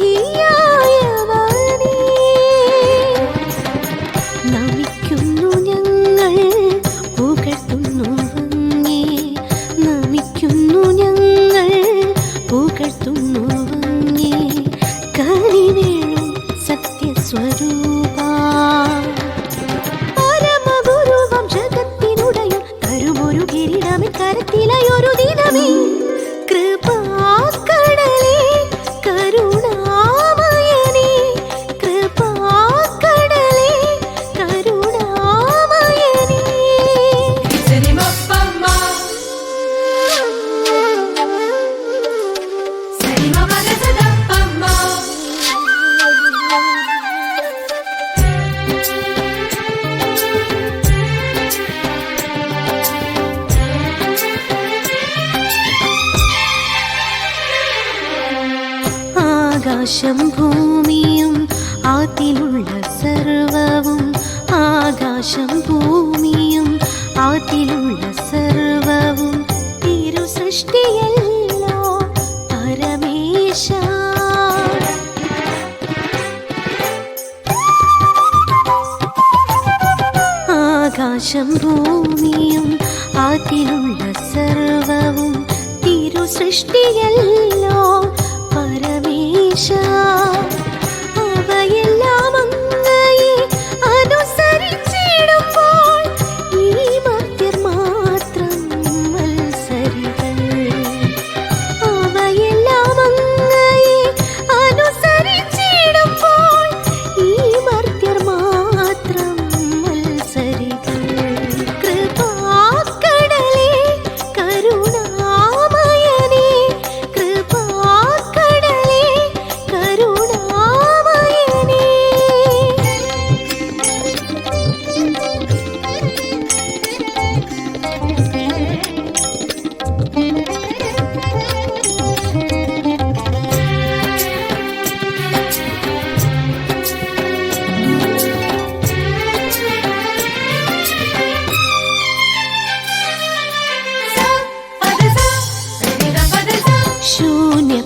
നിധിയായവനേ, നമിക്കുന്നു ഞങ്ങൾ പുകഴ്ത്തുന്നു അങ്ങേ, നമിക്കുന്നു ഞങ്ങൾ പുകഴ്ത്തുന്നു അങ്ങേ. കനിവേണം സത്യസ്വരൂപാ, പരമഗുരുവം ജഗത്തിനുടയും തരുമൊരു കിരീടമേ കരത്തിലയൊരു ദിനമേ. കൃപാകടലേ കരുണാമയനേ, കൃപാകടലേ കരുണാമയനേ. ആകാശം ഭൂമിയും അതിലുള്ള സർവവും, ആകാശം ഭൂമിയും അതിലുള്ള സർവവും തിരു സൃഷ്ടിയല്ലോ പരമേശ. ആകാശം ഭൂമിയും അതിലുള്ള സർവവും തിരു സൃഷ്ടിയല്ലോ പരമേശ. അവയെല്ലാം അങ്ങയെ അനുസരിച്ചിടുമ്പോൾ ഈ മർത്യർ മാത്രം മത്സരികൾ. അവയെല്ലാം അങ്ങയെ അനുസരിച്ചിടുമ്പോൾ ഈ മർത്യർ മാത്രം മത്സരികൾ. കൃപാകടലേ കരുണാമയനേ, കൃപാകടലേ കരുണാമയനേ.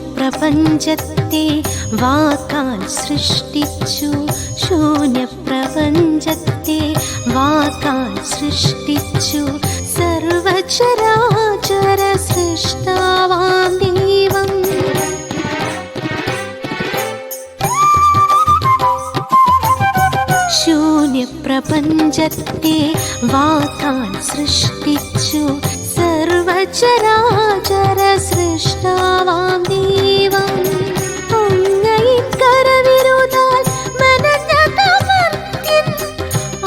ശൂന്യപ്രപഞ്ചത്തെ വാക്കാൽ സൃഷ്ടിച്ചു, ശൂന്യപ്രപഞ്ചത്തെ വാക്കാൽ സൃഷ്ടിച്ചു. സർവചരാചര സൃഷ്ടാവാം ദൈവം, ശൂന്യപ്രപഞ്ചത്തെ വാക്കാൽ സൃഷ്ടിച്ചു. സർവചരാചര സൃഷ്ടാവാം ദൈവം, അങ്ങയിൻ കരവിരുതാൽ മെനഞ്ഞതമർത്യൻ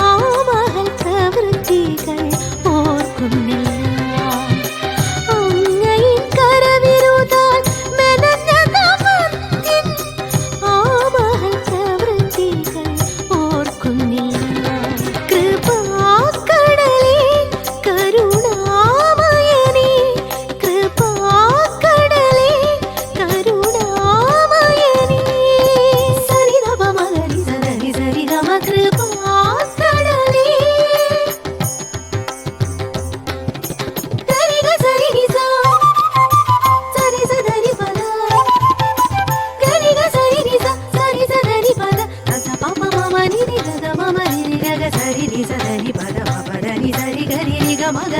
ആ മഹൽ പ്രവൃത്തികൾ ഓർക്കുന്നില്ല. അങ്ങയിൻ കരവിരുതാൽ മെനഞ്ഞതമർത്യൻ ആ മഹൽ പ്രവൃത്തികൾ ഓർക്കുന്നില്ല. കൃപാകടലേ കരുണാമയനേ, കൃപാകടലേ കരുണാമയനേ. സരിഗമഗരി സരി സരിഗമ കൃപാകടലേ. ഗരിഗ സരിനിസ സരി സദരി പദ, ഗരിഗ സരിനിസ സരി സദരി പദ, സസ പമ മമ നിരി ഗഗ മമ നിരി ഗഗ സരി നി സദരി പദ മപ ധനി സരി ഗരി രി ഗ മഗ